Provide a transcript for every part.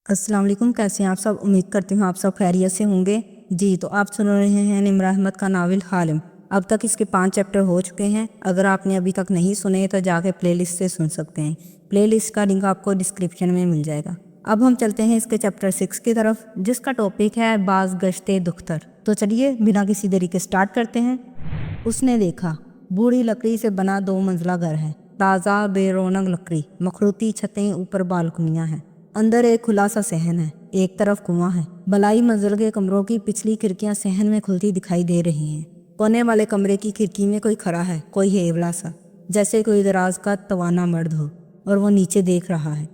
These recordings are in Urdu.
السلام علیکم، کیسے ہیں آپ سب؟ امید کرتی ہوں آپ سب خیریت سے ہوں گے۔ جی تو آپ سن رہے ہیں نمرہ احمد کا ناول حالم۔ اب تک اس کے 5 چیپٹر ہو چکے ہیں۔ اگر آپ نے ابھی تک نہیں سنے تو جا کے پلے لسٹ سے سن سکتے ہیں۔ پلے لسٹ کا لنک آپ کو ڈسکرپشن میں مل جائے گا۔ اب ہم چلتے ہیں اس کے چیپٹر 6 کی طرف، جس کا ٹاپک ہے باز گشتے دختر۔ تو چلیے بنا کسی دیری کے سٹارٹ کرتے ہیں۔ اس نے دیکھا بوڑھی لکڑی سے بنا 2 منزلہ گھر ہے، تازہ بے رونق لکڑی، مخروطی چھتیں، اوپر بالکنیاں ہیں، اندر ایک کھلا سا صحن ہے، ایک طرف کنواں ہے۔ بلائی منزل کے کمروں کی پچھلی کھڑکیاں صحن میں کھلتی دکھائی دے رہی ہیں۔ کونے والے کمرے کی کھڑکی میں کوئی کھڑا ہے، کوئی ہیولا سا، جیسے کوئی دراز کا توانا مرد ہو، اور وہ نیچے دیکھ رہا ہے۔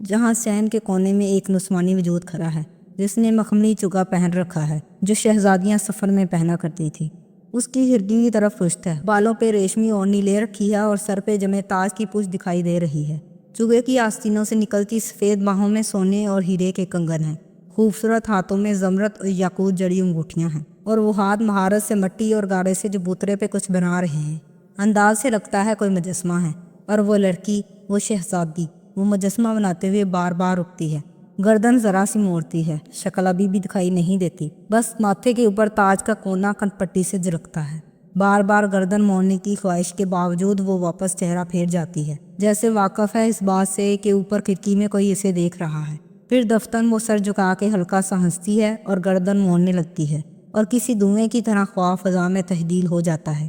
جہاں صحن کے کونے میں ایک نسوانی وجود کھڑا ہے، جس نے مخملی چگا پہن رکھا ہے جو شہزادیاں سفر میں پہنا کرتی تھی۔ اس کی کھڑکی کی طرف پشت ہے، بالوں پہ ریشمی اوڑھنی لے رکھی ہے اور سر پہ جمے تاج کی پوچھ دکھائی دے رہی ہے۔ چگے کی آستینوں سے نکلتی سفید باہوں میں سونے اور ہیرے کے کنگن ہیں، خوبصورت ہاتھوں میں زمرد اور یاقوت جڑی انگوٹھیاں ہیں، اور وہ ہاتھ مہارت سے مٹی اور گارے سے چبوترے پہ کچھ بنا رہے ہیں۔ انداز سے لگتا ہے کوئی مجسمہ ہے، اور وہ لڑکی، وہ شہزادی، وہ مجسمہ بناتے ہوئے بار بار رکتی ہے، گردن ذرا سی موڑتی ہے، شکل ابھی بھی دکھائی نہیں دیتی، بس ماتھے کے اوپر تاج کا کونا کن پٹی سے جھلکتا ہے۔ بار بار گردن موڑنے کی خواہش کے باوجود وہ واپس چہرہ پھیر جاتی ہے، جیسے واقف ہے اس بات سے کہ اوپر کھڑکی میں کوئی اسے دیکھ رہا ہے۔ پھر دفتن وہ سر جھکا کے ہلکا سا ہنستی ہے اور گردن موڑنے لگتی ہے، اور کسی دھوئیں کی طرح خواہ فضا میں تبدیل ہو جاتا ہے۔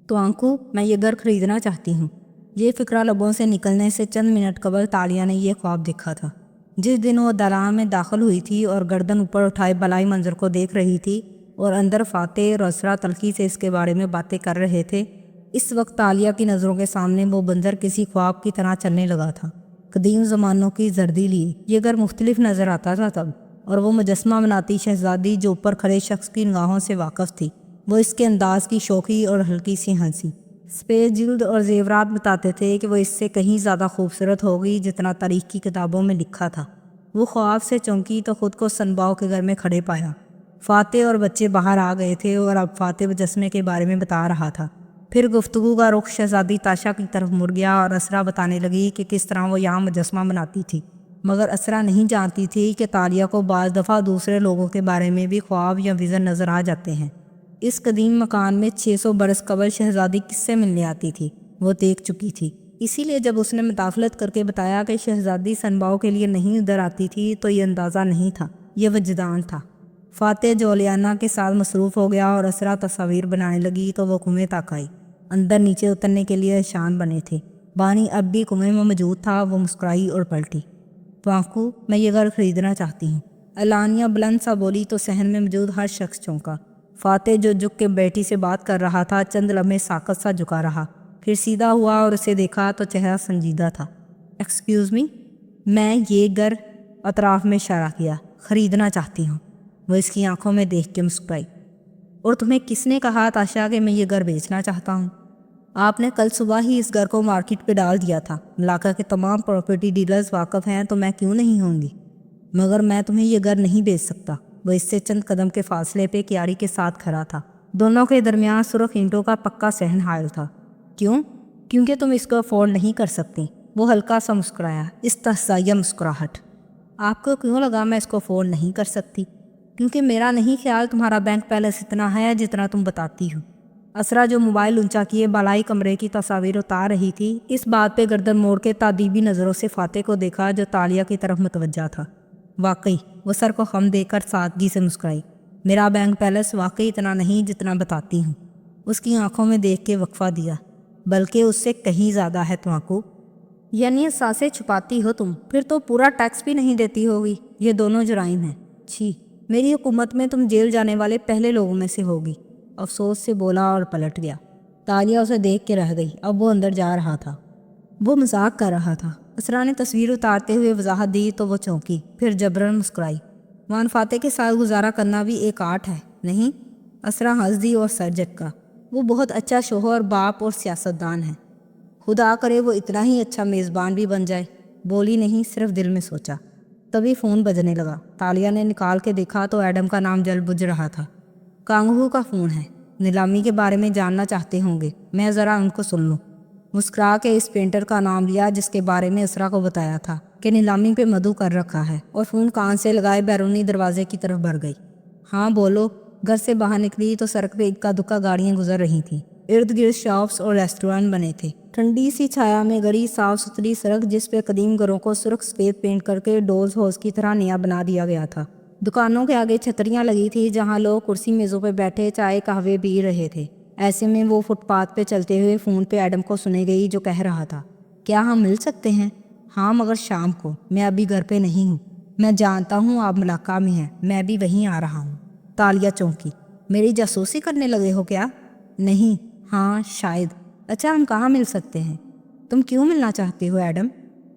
تو آنکھوں، میں یہ گھر خریدنا چاہتی ہوں۔ یہ فکرہ لبوں سے نکلنے سے چند منٹ قبل تالیہ نے یہ خواب دیکھا تھا۔ جس دن وہ دالان میں داخل ہوئی تھی اور گردن اوپر اٹھائے بلائی منظر کو دیکھ رہی تھی، اور اندر فاتح اور اسرا تلخی سے اس کے بارے میں باتیں کر رہے تھے، اس وقت تالیہ کی نظروں کے سامنے وہ منظر کسی خواب کی طرح چلنے لگا تھا۔ قدیم زمانوں کی زردی لی یہ گھر مختلف نظر آتا تھا تب، اور وہ مجسمہ بناتی شہزادی جو اوپر کھڑے شخص کی نگاہوں سے واقف تھی، وہ اس کے انداز کی شوخی اور ہلکی سی ہنسی، سفید جلد اور زیورات بتاتے تھے کہ وہ اس سے کہیں زیادہ خوبصورت ہوگی جتنا تاریخ کی کتابوں میں لکھا تھا۔ وہ خواب سے چونکی تو خود کو سنباؤ کے گھر میں کھڑے پایا۔ فاتح اور بچے باہر آ گئے تھے اور اب فاتح مجسمے کے بارے میں بتا رہا تھا۔ پھر گفتگو کا رخ شہزادی تاشا کی طرف مڑ گیا اور اسرا بتانے لگی کہ کس طرح وہ یہاں مجسمہ بناتی تھی، مگر اسرا نہیں جانتی تھی کہ تالیہ کو بعض دفعہ دوسرے لوگوں کے بارے میں بھی خواب یا ویژن نظر آ جاتے ہیں۔ اس قدیم مکان میں 600 برس قبل شہزادی کس سے ملنے آتی تھی، وہ دیکھ چکی تھی۔ اسی لیے جب اس نے مداخلت کر کے بتایا کہ شہزادی سنباؤ کے لیے نہیں ادھر آتی تھی تو یہ اندازہ نہیں تھا، یہ وجدان تھا۔ فاتح جولیانہ کے ساتھ مصروف ہو گیا اور اسرا تصاویر بنانے لگی تو وہ کنویں تک آئی۔ اندر نیچے اترنے کے لیے نشان بنے تھے۔ بانی اب بھی کنویں میں موجود تھا۔ وہ مسکرائی اور پلٹی۔ "وانکو، میں یہ گھر خریدنا چاہتی ہوں"، اعلانیہ بلند سا بولی تو صحن میں موجود ہر شخص چونکا۔ فاتح جو جھک کے بیٹی سے بات کر رہا تھا چند لمحے ساکت سا جھکا رہا، پھر سیدھا ہوا اور اسے دیکھا تو چہرہ سنجیدہ تھا۔ "ایکسکیوز می، میں یہ گھر"، اطراف میں اشارہ کیا، "خریدنا چاہتی ہوں"۔ وہ اس کی آنکھوں میں دیکھ کے مسکرائی۔ "اور تمہیں کس نے کہا تاشا کہ میں یہ گھر بیچنا چاہتا ہوں؟ آپ نے کل صبح ہی اس گھر کو مارکیٹ پہ ڈال دیا تھا۔ علاقہ کے تمام پراپرٹی ڈیلرز واقف ہیں تو میں کیوں نہیں ہوں گی؟ مگر میں تمہیں یہ گھر نہیں بیچ سکتا"۔ وہ اس سے چند قدم کے فاصلے پہ کیاری کے ساتھ کھڑا تھا۔ دونوں کے درمیان سرخ اینٹوں کا پکا صحن حائل تھا۔ "کیوں"؟ "کیونکہ تم اس کو افورڈ نہیں کر سکتی"۔ وہ ہلکا سا مسکرایا، استحضائیہ مسکراہٹ۔ "آپ کو کیوں لگا میں اس کو افورڈ نہیں کر سکتی"؟ "کیونکہ میرا نہیں خیال تمہارا بینک بیلنس اتنا ہے جتنا تم بتاتی ہو"۔ اسرا جو موبائل اونچا کیے بالائی کمرے کی تصاویر اتار رہی تھی، اس بات پہ گردن موڑ کے تادیبی نظروں سے فاتح کو دیکھا جو تالیہ کی طرف متوجہ تھا۔ "واقعی"، وہ سر کو خم دے کر سادگی سے مسکرائی، "میرا بینک بیلنس واقعی اتنا نہیں جتنا بتاتی ہوں"۔ اس کی آنکھوں میں دیکھ کے وقفہ دیا، "بلکہ اس سے کہیں زیادہ ہے تمہاکو"۔ "یعنی اثاثے چھپاتی ہو تم، پھر تو پورا ٹیکس بھی نہیں دیتی ہوگی۔ یہ دونوں جرائم ہیں۔ چھی، میری حکومت میں تم جیل جانے والے پہلے لوگوں میں سے ہوگی"۔ افسوس سے بولا اور پلٹ گیا۔ تالیہ اسے دیکھ کے رہ گئی۔ اب وہ اندر جا رہا تھا۔ وہ مذاق کر رہا تھا۔ اسرا نے تصویر اتارتے ہوئے وضاحت دی تو وہ چونکی، پھر جبراً مسکرائی۔ "وان فاتح کے ساتھ گزارا کرنا بھی ایک آرٹ ہے، نہیں"؟ اسرا ہنس دی اور سر جھٹکا۔ "وہ بہت اچھا شوہر، باپ اور سیاستدان ہے۔ خدا کرے وہ اتنا ہی اچھا میزبان بھی بن جائے"۔ بولی نہیں، صرف دل میں سوچا۔ تبھی فون بجنے لگا۔ تالیہ نے نکال کے دیکھا تو ایڈم کا نام جل بج رہا تھا۔ "کانگہو کا فون ہے، نیلامی کے بارے میں جاننا چاہتے ہوں گے، میں ذرا ان کو سن لوں"۔ مسکرا کے اس پینٹر کا نام لیا جس کے بارے میں اسرا کو بتایا تھا۔ کہ نیلامی پہ مدعو کر رکھا ہے، اور فون کان سے لگائے بیرونی دروازے کی طرف بڑھ گئی۔ ہاں بولو۔ گھر سے باہر نکلی تو سڑک پہ اکا دکا گاڑیاں گزر رہی تھیں۔ ارد گرد شاپس اور ریسٹورینٹ بنے تھے۔ ٹھنڈی سی چھایا میں گڑی صاف ستھری سڑک جس پہ قدیم گھروں کو سرخ سفید پینٹ کر کے ڈولز ہاؤس کی طرح نیا بنا دیا گیا تھا۔ دکانوں کے آگے چھتریاں لگی تھی جہاں لوگ کرسی میزوں پہ بیٹھے چائے قہوے پی رہے تھے۔ ایسے میں وہ فٹ پاتھ پہ چلتے ہوئے فون پہ ایڈم کو سنے گئی جو کہہ رہا تھا، کیا ہم مل سکتے ہیں؟ ہاں مگر شام کو، میں ابھی گھر پہ نہیں ہوں۔ میں جانتا ہوں آپ ملاقہ میں ہیں، میں بھی وہیں آ رہا ہوں۔ تالیہ چونکی۔ میری جاسوسی کرنے لگے ہو کیا؟ نہیں، ہاں شاید۔ اچھا ہم کہاں مل سکتے ہیں؟ تم کیوں ملنا چاہتے ہو ایڈم؟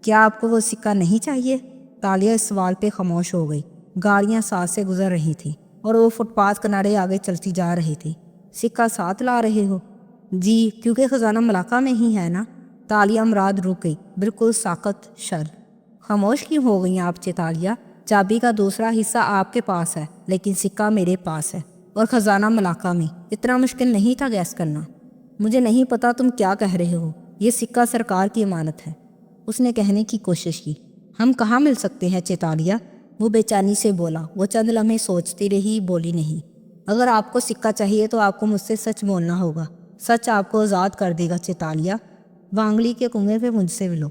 کیا آپ کو وہ سکہ نہیں چاہیے؟ تالیہ اس سوال پہ خاموش ہو گئی۔ گاڑیاں ساتھ سے گزر رہی تھیں اور وہ فٹ پاتھ کنارے آگے چلتی جا رہی تھی۔ سکہ ساتھ لا رہے ہو؟ جی، کیونکہ خزانہ ملاقہ میں ہی ہے نا۔ تالیہ مراد رک گئی، بالکل ساکت شر۔ خاموش کیوں ہو گئی آپ چیتالیہ؟ چابی کا دوسرا حصہ آپ کے پاس ہے لیکن سکہ میرے پاس ہے، اور خزانہ ملاقہ میں۔ اتنا مشکل نہیں تھا گیس کرنا۔ مجھے نہیں پتا تم کیا کہہ رہے ہو، یہ سکہ سرکار کی امانت ہے۔ اس نے کہنے کی کوشش کی۔ ہم کہاں مل سکتے ہیں چیتالیہ؟ وہ بے چینی سے بولا۔ وہ چند لمحے سوچتی رہی، بولی نہیں۔ اگر آپ کو سکہ چاہیے تو آپ کو مجھ سے سچ بولنا ہوگا۔ سچ آپ کو آزاد کر دے گا چیتالیہ۔ وانگلی کے کنویں پہ مجھ سے ملو۔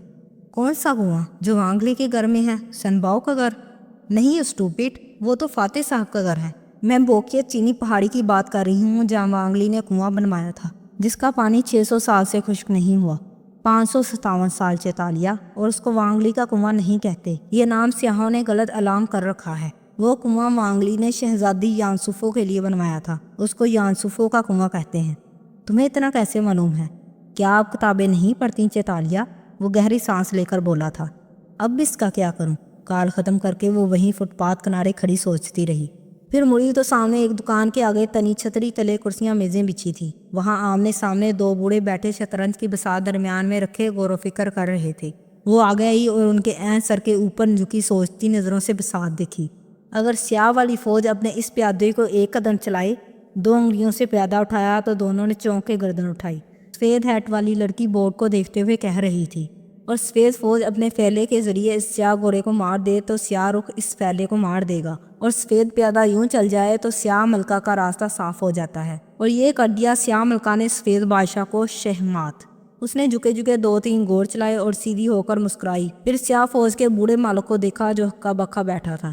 کون سا کنواں جو وانگلی کے گھر میں ہے؟ سنباؤ کا گھر؟ نہیں اسٹوپٹ، وہ تو فاتح صاحب کا گھر ہے۔ میں بوکیا چینی پہاڑی کی بات کر رہی ہوں جہاں وانگلی نے کنواں بنوایا تھا جس کا پانی 600 سال سے خشک نہیں ہوا۔ 557 سال چیتالیہ، اور اس کو وانگلی کا کنواں نہیں کہتے، یہ نام سیاحوں نے غلط علام کر رکھا ہے۔ وہ کنواں وانگلی نے شہزادی یانسوفو کے لیے بنوایا تھا، اس کو یانسوفو کا کنواں کہتے ہیں۔ تمہیں اتنا کیسے معلوم ہے؟ کیا آپ کتابیں نہیں پڑھتی چیتالیہ؟ وہ گہری سانس لے کر بولا تھا۔ اب اس کا کیا کروں؟ کال ختم کر کے وہ وہیں فٹ پاتھ کنارے کھڑی سوچتی رہی۔ پھر مڑی تو سامنے ایک دکان کے آگے تنی چھتری تلے کرسیاں میزیں بچھی تھیں۔ وہاں آمنے سامنے دو بوڑھے بیٹھے شطرنج کی بساط درمیان میں رکھے غور و فکر کر رہے تھے۔ وہ آگے آئی اور ان کے عین سر کے اوپر جھکی سوچتی نظروں سے بساط دیکھی۔ اگر سیاہ والی فوج اپنے اس پیادے کو ایک قدم چلائے، 2 انگلیوں سے پیادہ اٹھایا تو دونوں نے چونک کے گردن اٹھائی۔ سفید ہیٹ والی لڑکی بورڈ کو دیکھتے ہوئے کہہ رہی تھی، اور سفید فوج اپنے پھیلے کے ذریعے اس سیاہ گھوڑے کو مار دے تو سیاہ رخ اس پھیلے کو مار دے گا، اور سفید پیادہ یوں چل جائے تو سیاہ ملکہ کا راستہ صاف ہو جاتا ہے۔ اور یہ کر دیا سیاہ ملکہ نے سفید بادشاہ کو شہمات۔ اس نے جھکے جھکے 2-3 گور چلائے اور سیدھی ہو کر مسکرائی، پھر سیاہ فوج کے بوڑھے مالک کو دیکھا جو ہکا بکا بیٹھا تھا۔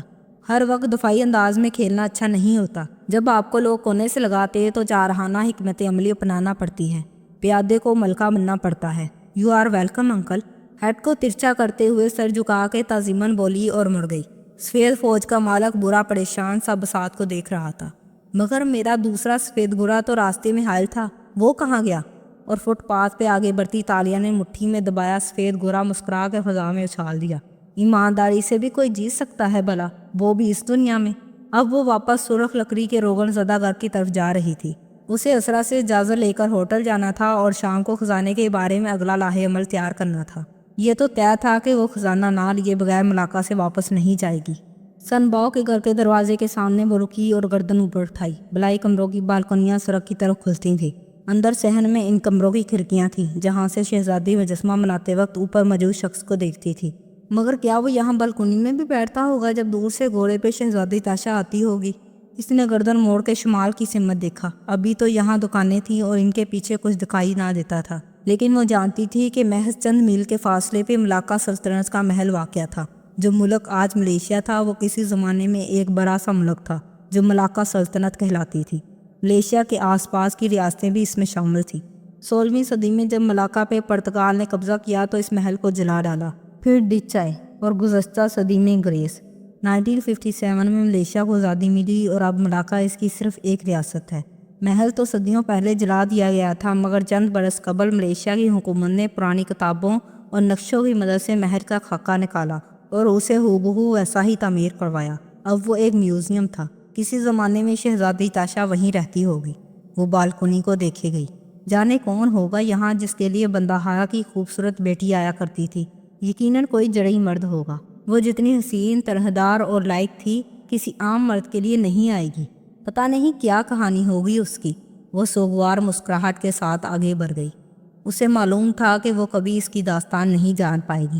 ہر وقت دفاعی انداز میں کھیلنا اچھا نہیں ہوتا۔ جب آپ کو لوگ کونے سے لگاتے تو جارحانہ حکمت عملی اپنانا پڑتی ہے، پیادے کو ملکہ بننا پڑتا ہے۔ You are welcome uncle. Head کو ترچھا کرتے ہوئے سر جھکا کے تعظیماً بولی اور مڑ گئی۔ سفید فوج کا مالک برا پریشان سا بساط کو دیکھ رہا تھا۔ مگر میرا دوسرا سفید گھوڑا تو راستے میں حائل تھا، وہ کہاں گیا؟ اور فٹ پاتھ پہ آگے بڑھتی تالیہ نے مٹھی میں دبایا سفید گھوڑا مسکرا کے فضا میں اچھال دیا۔ ایمانداری سے بھی کوئی جیت سکتا ہے بھلا، وہ بھی اس دنیا میں۔ اب وہ واپس سرخ لکڑی کے روغن زدہ گھر کی طرف جا رہی تھی۔ اسے اسرا سے اجازت لے کر ہوٹل جانا تھا اور شام کو خزانے کے بارے میں اگلا لاہ عمل تیار کرنا تھا۔ یہ تو طے تھا کہ وہ خزانہ نہ لیے بغیر ملاقہ سے واپس نہیں جائے گی۔ سنباؤ کے گھر کے دروازے کے سامنے وہ رکی اور گردن اوپر اٹھائی۔ بلائی کمروں کی بالکنیاں سڑک کی طرف کھلتی تھیں۔ اندر صحن میں ان کمروں کی کھڑکیاں تھیں جہاں سے شہزادی مجسمہ بناتے وقت اوپر موجود شخص کو دیکھتی تھی۔ مگر کیا وہ یہاں بالکنی میں بھی بیٹھتا ہوگا جب دور سے گھوڑے پہ شہزادی تاشا آتی ہوگی؟ اس نے گردن موڑ کے شمال کی سمت دیکھا۔ ابھی تو یہاں دکانیں تھیں اور ان کے پیچھے کچھ دکھائی نہ دیتا تھا، لیکن وہ جانتی تھی کہ محض چند میل کے فاصلے پہ ملاقہ سلطنت کا محل واقع تھا۔ جو ملک آج ملیشیا تھا وہ کسی زمانے میں ایک بڑا سا ملک تھا جو ملاقہ سلطنت کہلاتی تھی۔ ملیشیا کے آس پاس کی ریاستیں بھی اس میں شامل تھیں۔ 16ویں صدی میں جب ملاقہ پہ پرتگال نے قبضہ کیا تو اس محل کو جلا ڈالا۔ پھر ڈچ آئے اور گزشتہ صدی میں انگریز۔ 1957 میں ملیشیا کو آزادی ملی اور اب ملاقہ اس کی صرف ایک ریاست ہے۔ محل تو صدیوں پہلے جلا دیا گیا تھا، مگر چند برس قبل ملیشیا کی حکومت نے پرانی کتابوں اور نقشوں کی مدد سے محل کا خاکہ نکالا اور اسے ہو بہو ویسا ہی تعمیر کروایا۔ اب وہ ایک میوزیم تھا۔ کسی زمانے میں شہزادی تاشا وہیں رہتی ہوگی۔ وہ بالکنی کو دیکھے گئی۔ جانے کون ہوگا یہاں جس کے لیے بندہارا کی خوبصورت بیٹی آیا کرتی تھی؟ یقیناً کوئی جڑئی مرد ہوگا۔ وہ جتنی حسین، طرحدار اور لائق تھی، کسی عام مرد کے لیے نہیں آئے گی۔ پتہ نہیں کیا کہانی ہوگی اس کی۔ وہ سوگوار مسکراہٹ کے ساتھ آگے بڑھ گئی۔ اسے معلوم تھا کہ وہ کبھی اس کی داستان نہیں جان پائے گی۔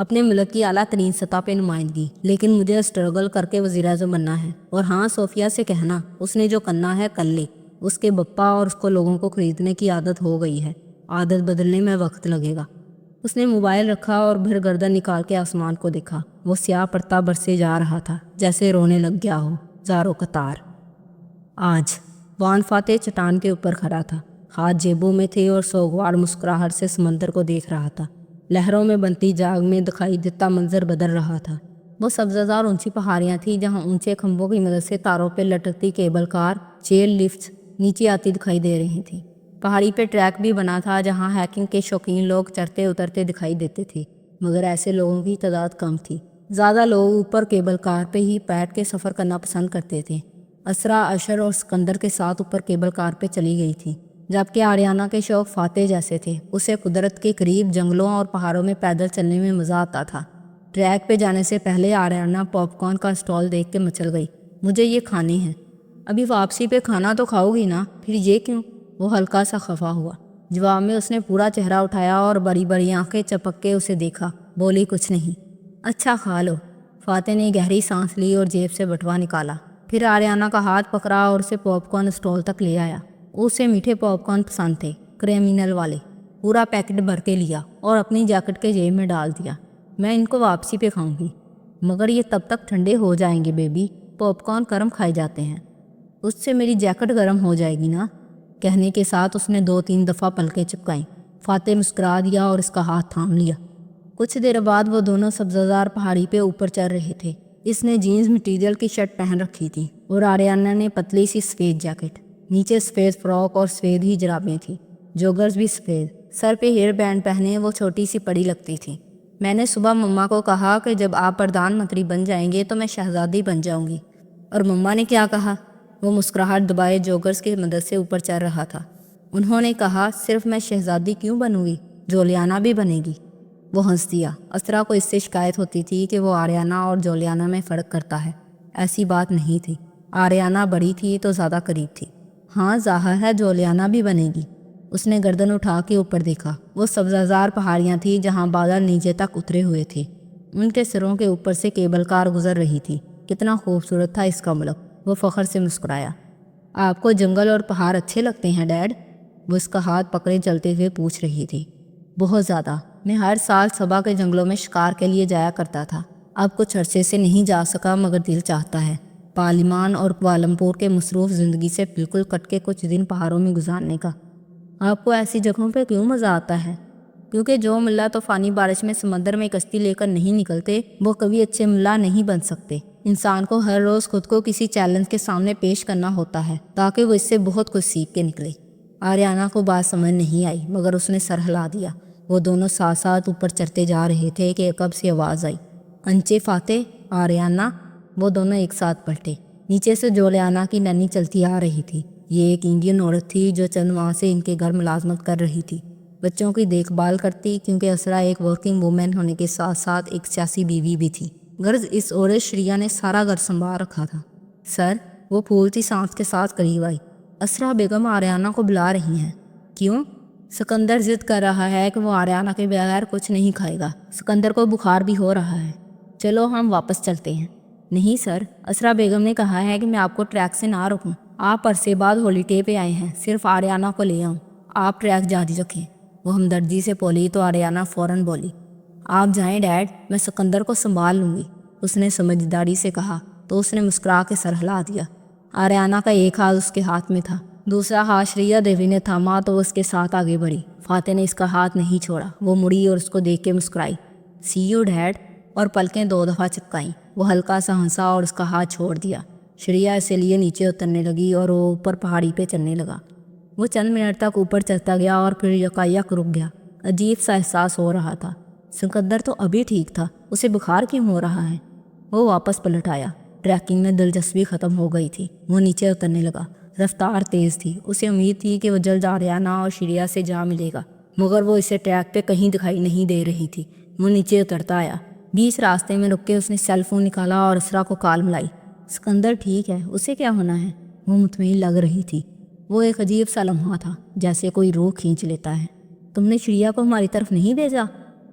اپنے ملک کی اعلیٰ ترین سطح پہ نمائندگی، لیکن مجھے اسٹرگل کر کے وزیر اعظم بننا ہے۔ اور ہاں، صوفیہ سے کہنا اس نے جو کرنا ہے کر لے، اس کے بپا اور اس کو لوگوں کو خریدنے کی عادت ہو گئی ہے، عادت بدلنے میں وقت لگے گا۔ اس نے موبائل رکھا اور بھر گردن نکال کے آسمان کو دیکھا۔ وہ سیاہ پرتا برسے جا رہا تھا، جیسے رونے لگ گیا ہو، زاروں قطار۔ آج وان فاتح چٹان کے اوپر کھڑا تھا، ہاتھ جیبوں میں تھے اور سوگوار مسکراہٹ سے سمندر کو دیکھ رہا تھا۔ لہروں میں بنتی جاگ میں دکھائی دیتا منظر بدل رہا تھا۔ وہ سبززار اونچی پہاڑیاں تھیں جہاں اونچے کھمبوں کی مدد سے تاروں پہ لٹکتی کیبل کار، چیل لفٹس نیچے آتی دکھائی دے رہی تھیں۔ پہاڑی پہ ٹریک بھی بنا تھا جہاں ہیکنگ کے شوقین لوگ چڑھتے اترتے دکھائی دیتے تھے، مگر ایسے لوگوں کی تعداد کم تھی۔ زیادہ لوگ اوپر کیبل کار پہ ہی بیٹھ کے سفر کرنا پسند کرتے تھے۔ اسرا، اشر اور سکندر کے ساتھ اوپر کیبل کار پہ چلی گئی تھی، جبکہ آریانہ کے شوق فاتح جیسے تھے۔ اسے قدرت کے قریب جنگلوں اور پہاڑوں میں پیدل چلنے میں مزہ آتا تھا۔ ٹریک پہ جانے سے پہلے آریانہ پاپ کارن کا اسٹال دیکھ کے مچل گئی۔ مجھے یہ کھانی ہے۔ ابھی واپسی پہ کھانا تو کھاؤ گی نا؟ پھر یہ کیوں؟ وہ ہلکا سا خفا ہوا۔ جواب میں اس نے پورا چہرہ اٹھایا اور بڑی بڑی آنکھیں چپک کے اسے دیکھا۔ بولی کچھ نہیں۔ اچھا کھا لو۔ فاتح نے گہری سانس لی اور جیب سے بٹوا نکالا، پھر آریانہ کا ہاتھ پکڑا اور اسے پاپ کارن اسٹال تک لے آیا۔ اسے میٹھے پاپ کارن پسند تھے، کریمینل والے۔ پورا پیکٹ بھر کے لیا اور اپنی جیکٹ کے جیب میں ڈال دیا۔ میں ان کو واپسی پہ کھاؤں گی، مگر یہ تب تک ٹھنڈے ہو جائیں گے بیبی۔ پاپ کارن گرم کھائے جاتے ہیں۔ اس سے میری جیکٹ گرم ہو جائے گی نا؟ کہنے کے ساتھ اس نے 2-3 دفعہ پلکیں چپکائیں۔ فاتح مسکرا دیا اور اس کا ہاتھ تھام لیا۔ کچھ دیر بعد وہ دونوں سبززار پہاڑی پہ اوپر چڑھ رہے تھے۔ اس نے جینز مٹیریل کی شرٹ پہن رکھی تھی اور آریانہ نے پتلی سی سفید جیکٹ، نیچے سفید فراک اور سفید ہی جرابیں تھیں، جوگرز بھی سفید۔ سر پہ ہیئر بینڈ پہنے وہ چھوٹی سی پڑی لگتی تھی۔ میں نے صبح مما کو کہا کہ جب آپ پردھان منتری بن جائیں گے تو میں شہزادی بن جاؤں گی۔ اور مما نے کیا کہا؟ وہ مسکراہٹ دبائے جوگرز کی مدد سے اوپر چڑھ رہا تھا۔ انہوں نے کہا صرف میں شہزادی کیوں بنوں گی، جولیانہ بھی بنے گی۔ وہ ہنس دیا۔ اسرا کو اس سے شکایت ہوتی تھی کہ وہ آریانہ اور جولیانہ میں فرق کرتا ہے۔ ایسی بات نہیں تھی۔ آریانہ بڑی تھی تو زیادہ قریب تھی۔ ہاں ظاہر ہے جولیانہ بھی بنے گی۔ اس نے گردن اٹھا کے اوپر دیکھا۔ وہ سبززار پہاڑیاں تھیں جہاں بادل نیچے تک اترے ہوئے تھے۔ ان کے سروں کے اوپر سے کیبل کار گزر رہی تھی۔ کتنا خوبصورت تھا اس کا ملک۔ وہ فخر سے مسکرایا۔ آپ کو جنگل اور پہاڑ اچھے لگتے ہیں ڈیڈ؟ وہ اس کا ہاتھ پکڑے چلتے ہوئے پوچھ رہی تھی۔ بہت زیادہ۔ میں ہر سال صبح کے جنگلوں میں شکار کے لیے جایا کرتا تھا۔ اب کچھ عرصے سے نہیں جا سکا مگر دل چاہتا ہے۔ پارلیمان اور کوالالمپور کے مصروف زندگی سے بالکل کٹ کے کچھ دن پہاڑوں میں گزارنے کا۔ آپ کو ایسی جگہوں پہ کیوں مزہ آتا ہے؟ کیونکہ جو ملا طوفانی بارش میں سمندر میں کشتی لے کر نہیں نکلتے وہ کبھی اچھے ملا نہیں بن سکتے۔ انسان کو ہر روز خود کو کسی چیلنج کے سامنے پیش کرنا ہوتا ہے تاکہ وہ اس سے بہت کچھ سیکھ کے نکلے۔ آریانہ کو بات سمجھ نہیں آئی مگر اس نے سر ہلا دیا۔ وہ دونوں ساتھ ساتھ اوپر چڑھتے جا رہے تھے کہ کب سے آواز آئی، انچے فاتح، آریانہ۔ وہ دونوں ایک ساتھ پلٹے۔ نیچے سے جولیانہ کی نانی چلتی آ رہی تھی۔ یہ ایک انڈین عورت تھی جو چند ماہ سے ان کے گھر ملازمت کر رہی تھی، بچوں کی دیکھ بھال کرتی، کیونکہ اسرا ایک ورکنگ وومن ہونے کے ساتھ ساتھ ایک سیاسی بیوی بھی تھی۔ غرض اس عورت شریعہ نے سارا گھر سنبھال رکھا تھا۔ سر، وہ پھولتی سانس کے ساتھ قریب آئی۔ اسرا بیگم آریانہ کو بلا رہی ہیں۔ کیوں؟ سکندر ضد کر رہا ہے کہ وہ آریانہ کے بغیر کچھ نہیں کھائے گا۔ سکندر کو بخار بھی ہو رہا ہے۔ چلو ہم واپس چلتے ہیں۔ نہیں سر، اسرا بیگم نے کہا ہے کہ میں آپ کو ٹریک سے نہ رکوں۔ آپ عرصے بعد ہالیڈے پہ آئے ہیں، صرف آریانہ کو لے آؤں۔ آپ ٹریک جاری رکھیں۔ وہ ہمدردی سے بولی تو آریانہ فوراً بولی، آپ جائیں ڈیڈ، میں سکندر کو سنبھال لوں گی۔ اس نے سمجھداری سے کہا تو اس نے مسکرا کے سر ہلا دیا۔ آریانہ کا ایک ہاتھ اس کے ہاتھ میں تھا، دوسرا ہاتھ شریعہ دیوی نے تھاما تو اس کے ساتھ آگے بڑھی۔ فاتح نے اس کا ہاتھ نہیں چھوڑا۔ وہ مڑی اور اس کو دیکھ کے مسکرائی، سی یو ڈیڈ، اور پلکیں 2 دفعہ چپکائیں۔ وہ ہلکا سا ہنسا اور اس کا ہاتھ چھوڑ دیا۔ شریعہ اسے لیے نیچے اترنے لگی اور وہ اوپر پہاڑی پہ چلنے لگا۔ وہ چند منٹ تک اوپر چلتا گیا اور پھر یکایک رک گیا۔ عجیب سا احساس ہو رہا تھا۔ سکندر تو ابھی ٹھیک تھا، اسے بخار کیوں ہو رہا ہے؟ وہ واپس پلٹ آیا۔ ٹریکنگ میں دلچسپی ختم ہو گئی تھی۔ وہ نیچے اترنے لگا۔ رفتار تیز تھی۔ اسے امید تھی کہ وہ جلد آریانہ اور شریعہ سے جا ملے گا، مگر وہ اسے ٹریک پہ کہیں دکھائی نہیں دے رہی تھی۔ وہ نیچے اترتا آیا۔ بیچ راستے میں رک کے اس نے سیل فون نکالا اور اسرا کو کال ملائی۔ سکندر ٹھیک ہے، اسے کیا ہونا ہے؟ وہ مطمئن لگ رہی تھی۔ وہ ایک عجیب سا لمحہ تھا، جیسے کوئی روح کھینچ لیتا ہے۔ تم نے شریعہ کو ہماری طرف نہیں بھیجا؟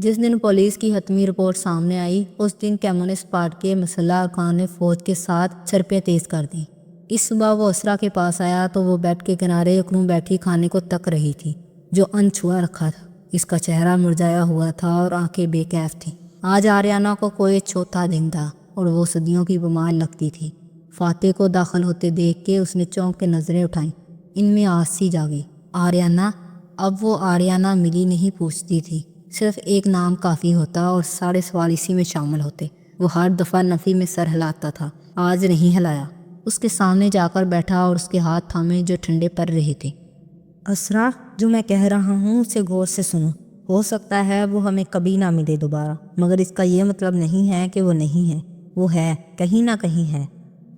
جس دن پولیس کی حتمی رپورٹ سامنے آئی اس دن کمیونسٹ پارٹی کے مسلح ارکان نے فوج کے ساتھ سڑپیں تیز کر دیں۔ اس صبح وہ اسرا کے پاس آیا تو وہ بیڈ کے کنارے اکڑوں بیٹھی کھانے کو تک رہی تھی جو انچھوا رکھا تھا۔ اس کا چہرہ مرجھایا ہوا تھا اور آنکھیں بے کیف تھیں۔ آج آریانہ کو کوئی چوتھا دن تھا اور وہ صدیوں کی بیمار لگتی تھی۔ فاتح کو داخل ہوتے دیکھ کے اس نے چونک کے نظریں اٹھائیں۔ ان میں آس سی جاگی۔ آریانہ؟ اب وہ آریانہ ملی نہیں پوچھتی تھی، صرف ایک نام کافی ہوتا اور سارے سوال اسی میں شامل ہوتے۔ وہ ہر دفعہ نفی میں سر ہلاتا تھا، آج نہیں ہلایا۔ اس کے سامنے جا کر بیٹھا اور اس کے ہاتھ تھامے جو ٹھنڈے پڑ رہے تھے۔ اسرا، جو میں کہہ رہا ہوں اسے غور سے سنو۔ ہو سکتا ہے وہ ہمیں کبھی نہ ملے دوبارہ، مگر اس کا یہ مطلب نہیں ہے کہ وہ نہیں ہے۔ وہ ہے، کہیں نہ کہیں ہے۔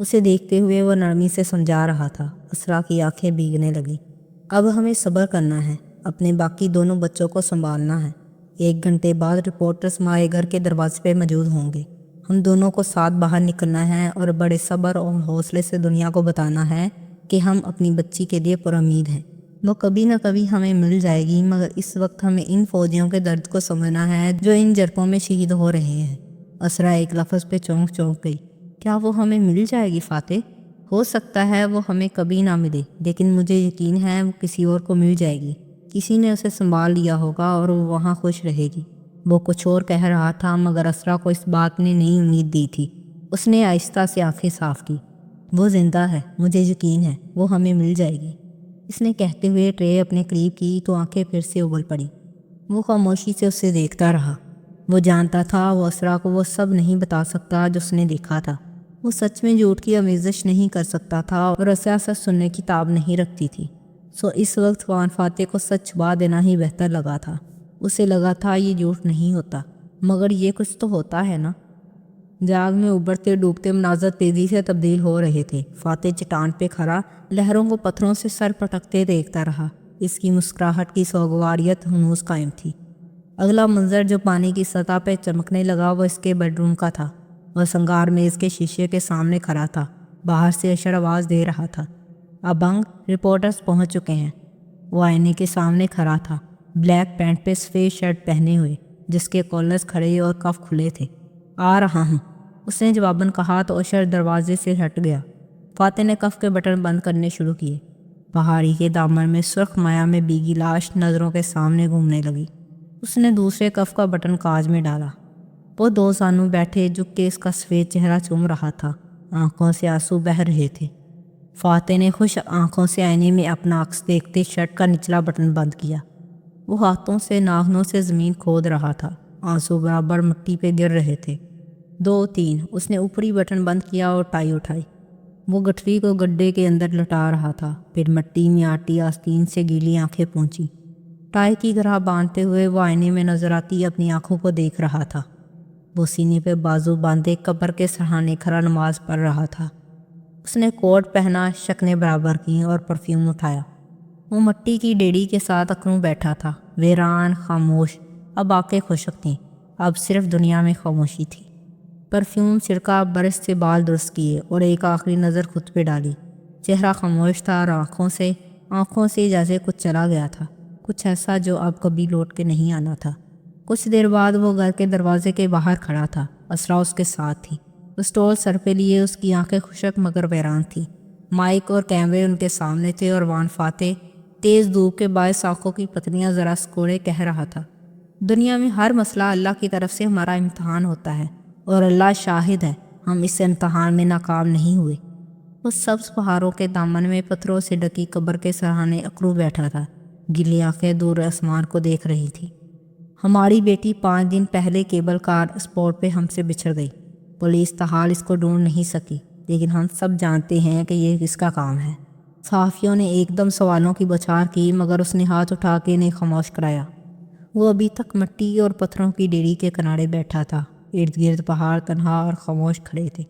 اسے دیکھتے ہوئے وہ نرمی سے سمجھا رہا تھا۔ اسرا کی آنکھیں بھیگنے لگیں۔ اب ہمیں صبر کرنا ہے، اپنے باقی دونوں بچوں کو سنبھالنا ہے۔ 1 گھنٹے بعد رپورٹرز ہمارے گھر کے دروازے پہ موجود ہوں گے۔ ہم دونوں کو ساتھ باہر نکلنا ہے اور بڑے صبر اور حوصلے سے دنیا کو بتانا ہے کہ ہم اپنی بچی کے لیے پر امید ہیں۔ وہ کبھی نہ کبھی ہمیں مل جائے گی، مگر اس وقت ہمیں ان فوجیوں کے درد کو سمجھنا ہے جو ان جرپوں میں شہید ہو رہے ہیں۔ اسرا ایک لفظ پہ چونک گئی۔ کیا وہ ہمیں مل جائے گی فاتح؟ ہو سکتا ہے وہ ہمیں کبھی نہ ملے، لیکن مجھے یقین ہے وہ کسی اور کو مل جائے گی۔ کسی نے اسے سنبھال لیا ہوگا اور وہ وہاں خوش رہے گی۔ وہ کچھ اور کہہ رہا تھا مگر اسرا کو اس بات نے نئی امید دی تھی۔ اس نے آہستہ سے آنکھیں صاف کی۔ وہ زندہ ہے، مجھے یقین ہے، وہ ہمیں مل جائے گی۔ اس نے کہتے ہوئے ٹرے اپنے قریب کی تو آنکھیں پھر سے اگل پڑیں۔ وہ خاموشی سے اسے دیکھتا رہا۔ وہ جانتا تھا وہ اسرا کو وہ سب نہیں بتا سکتا جو اس نے دیکھا تھا۔ وہ سچ میں جھوٹ کی آمیزش نہیں کر سکتا تھا اور اسرا سچ سننے کی تاب نہیں رکھتی تھی۔ اس وقت خوان فاتح کو سچ چھپا دینا ہی بہتر لگا تھا۔ اسے لگا تھا یہ جھوٹ نہیں ہوتا، مگر یہ کچھ تو ہوتا ہے نا۔ جاگ میں ابھرتے ڈوبتے مناظر تیزی سے تبدیل ہو رہے تھے۔ فاتح چٹان پہ کھڑا لہروں کو پتھروں سے سر پٹکتے دیکھتا رہا۔ اس کی مسکراہٹ کی سوگواریت ہنوز قائم تھی۔ اگلا منظر جو پانی کی سطح پہ چمکنے لگا وہ اس کے بیڈ روم کا تھا۔ وہ سنگار میز کے شیشے کے سامنے کھڑا تھا، باہر سے اشر آواز دے رہا تھا۔ ابنگ رپورٹرز پہنچ چکے ہیں۔ وہ آئینے کے سامنے کھڑا تھا، بلیک پینٹ پہ سفید شرٹ پہنے ہوئے جس کے کالرز کھڑے اور کف کھلے تھے۔ آ رہا ہوں، اس نے جواباً کہا تو اشر دروازے سے ہٹ گیا۔ فاتح نے کف کے بٹن بند کرنے شروع کیے۔ پہاڑی کے دامن میں سرخ مایا میں بھیگی لاش نظروں کے سامنے گھومنے لگی۔ اس نے دوسرے کف کا بٹن کاج میں ڈالا۔ وہ 2 زانوں بیٹھے جھک کے اس کا سفید چہرہ چوم رہا تھا، آنکھوں سے آنسو بہہ رہے تھے۔ فاتح نے خوش آنکھوں سے آئینے میں اپنا عکس دیکھتے شرٹ کا نچلا بٹن بند کیا۔ وہ ہاتھوں سے ناخنوں سے زمین کھود رہا تھا، آنسو برابر مٹی پہ گر رہے تھے۔ 2 3 اس نے اوپری بٹن بند کیا اور ٹائی اٹھائی۔ وہ گٹھری کو گڈھے کے اندر لٹا رہا تھا، پھر مٹی میں آٹی آستین سے گیلی آنکھیں پونچھی۔ ٹائی کی گرہ باندھتے ہوئے وہ آئینے میں نظر آتی اپنی آنکھوں کو دیکھ رہا تھا۔ وہ سینے پہ بازو باندھے قبر کے سرہانے کھڑا نماز پڑھ رہا تھا۔ اس نے کوٹ پہنا، شکنیں برابر کیں اور پرفیوم اٹھایا۔ وہ مٹی کی ڈیڑی کے ساتھ اکڑوں بیٹھا تھا، ویران، خاموش۔ اب آنکھیں خشک تھیں، اب صرف دنیا میں خاموشی تھی۔ پرفیوم چھڑکا، برش سے بال درست کیے اور ایک آخری نظر خود پہ ڈالی۔ چہرہ خاموش تھا اور آنکھوں سے جیسے کچھ چلا گیا تھا، کچھ ایسا جو اب کبھی لوٹ کے نہیں آنا تھا۔ کچھ دیر بعد وہ گھر کے دروازے کے باہر کھڑا تھا، اسرا اس کے ساتھ تھی۔ پسٹول سر پہ لیے، اس کی آنکھیں خشک مگر ویران تھیں۔ مائک اور کیمرے ان کے سامنے تھے اور وان فاتح تیز دھوپ کے باعث آنکھوں کی پتلیاں ذرا سکوڑے کہہ رہا تھا، دنیا میں ہر مسئلہ اللہ کی طرف سے ہمارا امتحان ہوتا ہے اور اللہ شاہد ہے ہم اس امتحان میں ناکام نہیں ہوئے۔ وہ سبز پہاڑوں کے دامن میں پتھروں سے ڈکی قبر کے سرہانے اکڑوں بیٹھا تھا، گیلی آنکھیں دور آسمان کو دیکھ رہی تھی۔ ہماری بیٹی 5 دن پہلے کیبل کار اسپورٹ پہ ہم سے بچھڑ گئی۔ پولیس تاحال اس کو ڈھونڈ نہیں سکی، لیکن ہم سب جانتے ہیں کہ یہ کس کا کام ہے۔ صحافیوں نے ایک دم سوالوں کی بوچھار کی مگر اس نے ہاتھ اٹھا کے انہیں خاموش کرایا۔ وہ ابھی تک مٹی اور پتھروں کی ڈیری کے کنارے بیٹھا تھا، ارد گرد پہاڑ تنہا اور خاموش کھڑے تھے۔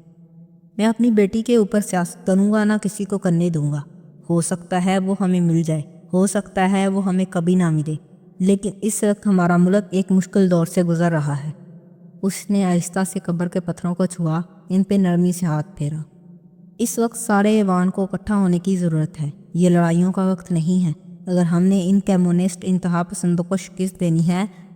میں اپنی بیٹی کے اوپر سیاست کروں گا، نہ کسی کو کرنے دوں گا۔ ہو سکتا ہے وہ ہمیں مل جائے، ہو سکتا ہے وہ ہمیں کبھی نہ ملے، لیکن اس وقت ہمارا ملک ایک مشکل دور سے گزر رہا ہے۔ اس نے آہستہ سے قبر کے پتھروں کو چھوا، ان پہ نرمی سے ہاتھ پھیرا۔ اس وقت سارے ایوان کو اکٹھا ہونے کی ضرورت ہے، یہ لڑائیوں کا وقت نہیں ہے۔ اگر ہم نے ان کمیونسٹ انتہا پسندوں کو شکست دینی ہے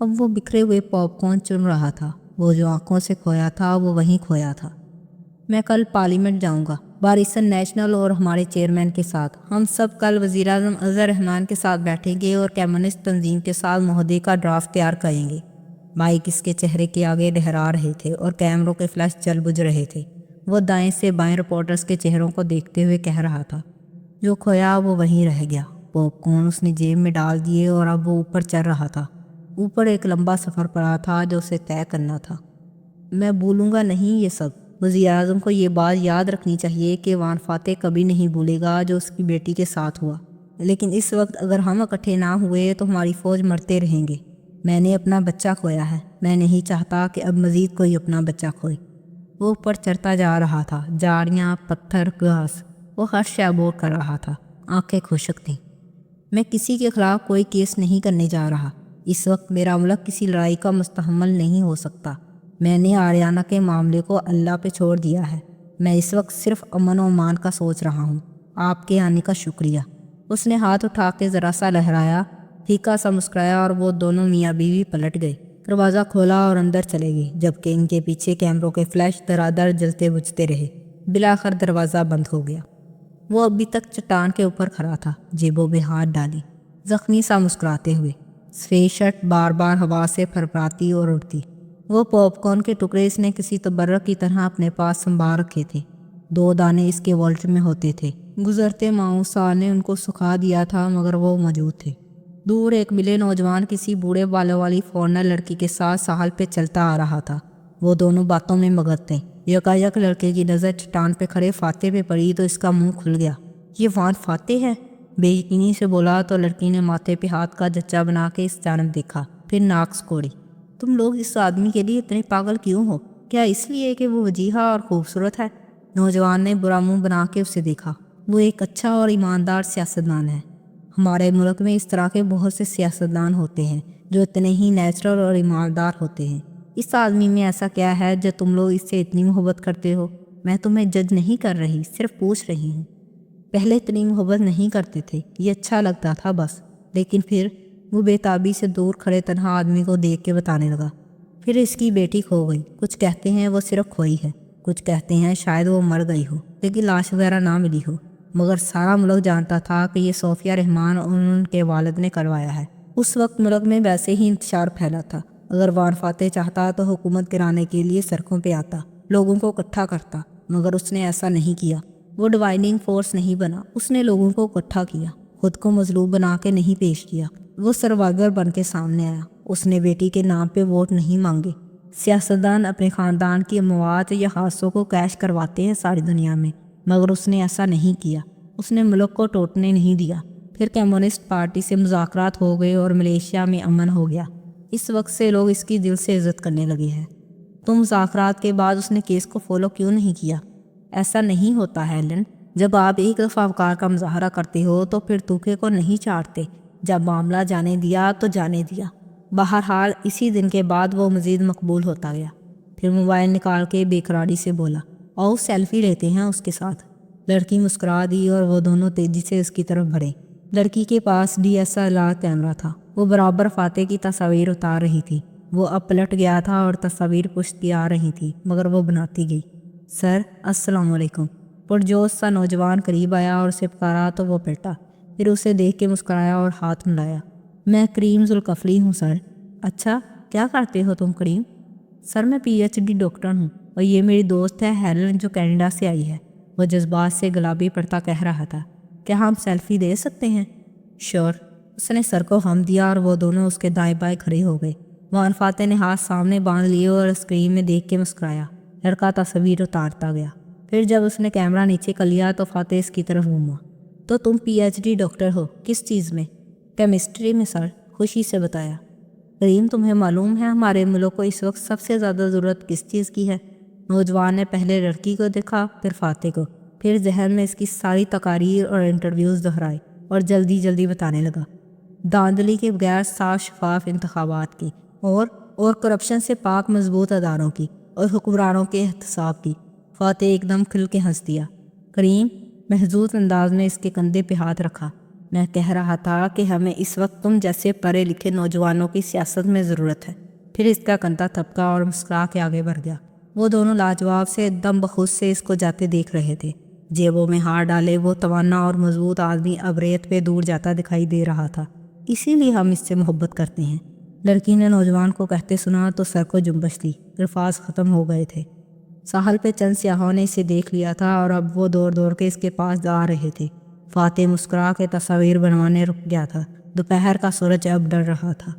اب وہ بکھرے ہوئے پاپ کارن چن رہا تھا، وہ جو آنکھوں سے کھویا تھا وہ وہیں کھویا تھا۔ میں کل پارلیمنٹ جاؤں گا، بارسن نیشنل اور ہمارے چیئرمین کے ساتھ۔ ہم سب کل وزیر اعظم اظہر رحمان کے ساتھ بیٹھیں گے اور کمیونسٹ تنظیم کے ساتھ معاہدے کا ڈرافٹ تیار کریں گے۔ مائک اس کے چہرے کے آگے لہرا رہے تھے اور کیمروں کے فلیش جل بجھ رہے تھے۔ وہ دائیں سے بائیں رپورٹرز کے چہروں کو دیکھتے ہوئے کہہ رہا تھا، جو کھویا وہ وہیں رہ گیا۔ پاپ کارن اس نے جیب میں ڈال دیے اور اب وہ اوپر چڑھ رہا تھا۔ اوپر ایک لمبا سفر پڑا تھا جو اسے طے کرنا تھا۔ میں بھولوں گا نہیں یہ سب۔ وزیر اعظم کو یہ بات یاد رکھنی چاہیے کہ وان فاتح کبھی نہیں بھولے گا جو اس کی بیٹی کے ساتھ ہوا، لیکن اس وقت اگر ہم اکٹھے نہ ہوئے تو ہماری فوج مرتے رہیں گے۔ میں نے اپنا بچہ کھویا ہے، میں نہیں چاہتا کہ اب مزید کوئی اپنا بچہ کھوئے۔ وہ اوپر چڑھتا جا رہا تھا، جھاڑیاں، پتھر، گھاس، وہ ہر شے عبور کر رہا تھا۔ آنکھیں خشک تھیں۔ میں کسی کے خلاف کوئی کیس نہیں کرنے جا رہا۔ اس وقت میرا ملک کسی لڑائی کا مستحمل نہیں ہو سکتا۔ میں نے آریانہ کے معاملے کو اللہ پہ چھوڑ دیا ہے۔ میں اس وقت صرف امن و امان کا سوچ رہا ہوں۔ آپ کے آنے کا شکریہ۔ اس نے ہاتھ اٹھا کے ذرا سا لہرایا، پھیکا سا مسکرایا اور وہ دونوں میاں بیوی پلٹ گئے۔ دروازہ کھولا اور اندر چلے گئے، جبکہ ان کے پیچھے کیمروں کے فلیش درادر جلتے بجھتے رہے۔ بالآخر دروازہ بند ہو گیا۔ وہ ابھی تک چٹان کے اوپر کھڑا تھا، جیبوں میں ہاتھ ڈالی، زخمی سا مسکراتے ہوئے۔ سفید شرٹ بار بار ہوا سے پھرپھراتی اور اڑتی۔ وہ پاپ کارن کے ٹکڑے اس نے کسی تبرک کی طرح اپنے پاس سنبھال رکھے تھے۔ 2 دانے اس کے والٹ میں ہوتے تھے۔ گزرتے ماؤں سال نے ان کو سکھا دیا تھا مگر وہ موجود تھے۔ دور ایک ملے نوجوان کسی بوڑھے بالوں والی فورنر لڑکی کے ساتھ ساحل پہ چلتا آ رہا تھا۔ وہ دونوں باتوں میں مگن تھے۔ یکایک لڑکے کی نظر چٹان پہ کھڑے فاتح پہ پڑی تو اس کا منہ کھل گیا۔ یہ وان فاتح ہے؟ بے یقینی سے بولا تو لڑکی نے ماتھے پہ ہاتھ کا جچا بنا کے اس جانب دیکھا، پھر ناک کوڑی۔ تم لوگ اس آدمی کے لیے اتنے پاگل کیوں ہو؟ کیا اس لیے کہ وہ وجیحہ اور خوبصورت ہے؟ نوجوان نے برا منہ بنا کے اسے دیکھا۔ وہ ایک اچھا اور ایماندار سیاستدان ہے۔ ہمارے ملک میں اس طرح کے بہت سے سیاستدان ہوتے ہیں جو اتنے ہی نیچرل اور ایماندار ہوتے ہیں۔ اس آدمی میں ایسا کیا ہے جو تم لوگ اس سے اتنی محبت کرتے ہو؟ میں تمہیں جج نہیں کر رہی، صرف پوچھ رہی ہوں۔ پہلے اتنی محبت نہیں کرتے تھے، یہ اچھا لگتا تھا بس، لیکن پھر وہ بے تابی سے دور کھڑے تنہا آدمی کو دیکھ کے بتانے لگا، پھر اس کی بیٹی کھو گئی۔ کچھ کہتے ہیں وہ صرف کھوئی ہے، کچھ کہتے ہیں شاید وہ مر گئی ہو لیکن لاش وغیرہ نہ ملی ہو، مگر سارا ملک جانتا تھا کہ یہ صوفیہ رحمان اور ان کے والد نے کروایا ہے۔ اس وقت ملک میں ویسے ہی انتشار پھیلا تھا۔ اگر وان فاتح چاہتا تو حکومت گرانے کے لیے سڑکوں پہ آتا، لوگوں کو اکٹھا کرتا، مگر اس نے ایسا نہیں کیا۔ وہ ڈیوائڈنگ فورس نہیں بنا، اس نے لوگوں کو اکٹھا کیا، خود کو مظلوم بنا کے نہیں پیش کیا۔ وہ سروائیور بن کے سامنے آیا۔ اس نے بیٹی کے نام پہ ووٹ نہیں مانگے۔ سیاستدان اپنے خاندان کی اموات یا حادثوں کو کیش کرواتے ہیں ساری دنیا میں، مگر اس نے ایسا نہیں کیا۔ اس نے ملک کو ٹوٹنے نہیں دیا۔ پھر کمیونسٹ پارٹی سے مذاکرات ہو گئے اور ملیشیا میں امن ہو گیا۔ اس وقت سے لوگ اس کی دل سے عزت کرنے لگے ہیں۔ تو مذاکرات کے بعد اس نے کیس کو فالو کیوں نہیں کیا؟ ایسا نہیں ہوتا ہیلن، جب آپ ایک دفعہ افکار کا مظاہرہ کرتے ہو تو پھر توکے کو نہیں چاٹتے۔ جب معاملہ جانے دیا تو جانے دیا۔ بہرحال اسی دن کے بعد وہ مزید مقبول ہوتا گیا۔ پھر موبائل نکال کے بے قراری سے بولا، اور سیلفی لیتے ہیں اس کے ساتھ۔ لڑکی مسکرا دی اور وہ دونوں تیزی سے اس کی طرف بڑھے۔ لڑکی کے پاس DSLR کیمرہ تھا، وہ برابر فاتح کی تصاویر اتار رہی تھی۔ وہ اب پلٹ گیا تھا اور تصاویر پشت کی آ رہی تھی، مگر وہ بناتی گئی۔ سر السلام علیکم۔ پرجوش سا نوجوان قریب آیا اور اسے پکارا تو وہ پلٹا، پھر اسے دیکھ کے مسکرایا اور ہاتھ ملایا۔ میں کریم ذوالکفلی ہوں سر۔ اچھا، کیا کرتے ہو تم کریم؟ سر میں PhD ڈاکٹر ہوں، اور یہ میری دوست ہے ہیلن جو کینیڈا سے آئی ہے۔ وہ جذبات سے گلابی پڑتا کہہ رہا تھا، کیا ہم سیلفی دے سکتے ہیں؟ شور۔ اس نے سر کو ہم دیا اور وہ دونوں اس کے دائیں بائیں کھڑے ہو گئے۔ وان فاتح نے ہاتھ سامنے باندھ لیے اور اسکرین میں دیکھ کے مسکرایا۔ لڑکا تصویر اتارتا گیا۔ پھر جب اس نے کیمرہ نیچے کر لیا تو فاتح اس کی طرف گھوما۔ تو تم PhD ڈاکٹر ہو، کس چیز میں؟ کیمسٹری میں سر، خوشی سے بتایا۔ کریم تمہیں معلوم ہے ہمارے ملک کو اس وقت سب سے زیادہ ضرورت کس چیز کی ہے؟ نوجوان نے پہلے لڑکی کو دیکھا، پھر فاتح کو، پھر ذہن میں اس کی ساری تقاریر اور انٹرویوز دہرائے اور جلدی جلدی بتانے لگا۔ دھاندلی کے بغیر صاف شفاف انتخابات کی اور کرپشن سے پاک مضبوط اداروں کی اور حکمرانوں کے احتساب کی۔ فاتح ایک دم کھل کے ہنس دیا۔ کریم محظوظ انداز میں اس کے کندھے پہ ہاتھ رکھا۔ میں کہہ رہا تھا کہ ہمیں اس وقت تم جیسے پڑھے لکھے نوجوانوں کی سیاست میں ضرورت ہے۔ پھر اس کا کندھا تھپکا اور مسکرا کے آگے بڑھ گیا۔ وہ دونوں لاجواب سے دم بخود سے اس کو جاتے دیکھ رہے تھے۔ جیبوں میں ہاتھ ڈالے وہ توانا اور مضبوط آدمی اب ریت پہ دور جاتا دکھائی دے رہا تھا۔ اسی لیے ہم اس سے محبت کرتے ہیں، لڑکی نے نوجوان کو کہتے سنا تو سر کو جنبش دی۔ الفاظ ختم ہو گئے تھے۔ ساحل پہ چند سیاحوں نے اسے دیکھ لیا تھا اور اب وہ دوڑ دوڑ کے اس کے پاس آ رہے تھے۔ فاتح مسکرا کے تصاویر بنوانے رک گیا تھا۔ دوپہر کا سورج اب ڈر رہا تھا۔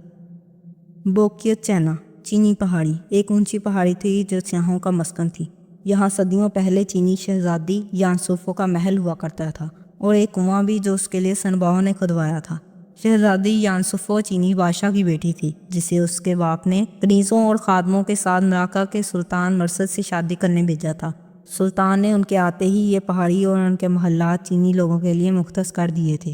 بوکیت چینا چینی پہاڑی ایک اونچی پہاڑی تھی جو سیاحوں کا مسکن تھی۔ یہاں صدیوں پہلے چینی شہزادی یان سوفو کا محل ہوا کرتا تھا اور ایک کنواں بھی جو اس کے لیے سنباؤ نے کھدوایا تھا۔ شہزادی یان سوفو چینی بادشاہ کی بیٹی تھی جسے اس کے باپ نے کنیزوں اور خادموں کے ساتھ مراکہ کے سلطان مرثد سے شادی کرنے بھیجا تھا۔ سلطان نے ان کے آتے ہی یہ پہاڑی اور ان کے محلات چینی لوگوں کے لیے مختص کر دیے تھے۔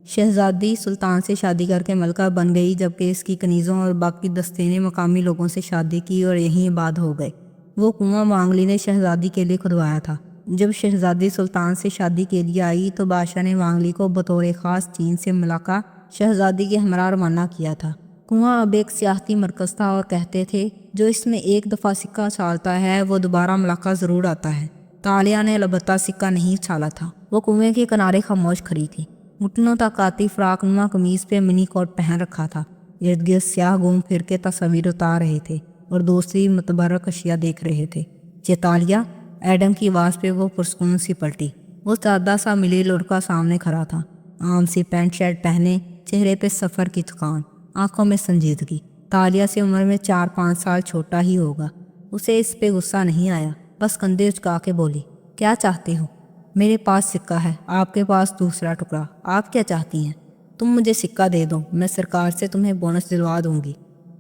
شہزادی سلطان سے شادی کر کے ملکہ بن گئی جبکہ اس کی کنیزوں اور باقی دستے نے مقامی لوگوں سے شادی کی اور یہیں آباد ہو گئے۔ وہ کنواں وانگلی نے شہزادی کے لیے کھدوایا تھا۔ جب شہزادی سلطان سے شادی کے لیے آئی تو بادشاہ نے وانگلی کو بطور خاص چین سے ملاقہ شہزادی کے ہمراہ روانہ کیا تھا۔ کنواں اب ایک سیاحتی مرکز تھا اور کہتے تھے جو اس میں ایک دفعہ سکہ چھالتا ہے وہ دوبارہ ملاقہ ضرور آتا ہے۔ تالیہ نے البتہ سکہ نہیں چھالا تھا۔ وہ کنویں کے کنارے خاموش کھڑی تھی، گھٹنوں تک آتی فراق نما قمیض پہ منی کوٹ پہن رکھا تھا۔ ارد گرد سیاہ گھوم پھر کے تصاویر اتار رہے تھے اور دوسری متبرک اشیاء دیکھ رہے تھے۔ چیتالیہ، ایڈم کی آواز پہ وہ پرسکون سی پلٹی۔ وہ سادہ سا ملی لڑکا سامنے کھڑا تھا، عام سی پینٹ شرٹ پہنے، چہرے پہ سفر کی تھکان، آنکھوں میں سنجیدگی۔ تالیہ سے عمر میں 4-5 سال چھوٹا ہی ہوگا۔ اسے اس پہ غصہ نہیں آیا، بس کندھے اچکا کے بولی، کیا چاہتے ہو؟ میرے پاس سکہ ہے، آپ کے پاس دوسرا ٹکڑا، آپ کیا چاہتی ہیں؟ تم مجھے سکہ دے دو، میں سرکار سے تمہیں بونس دلوا دوں گی۔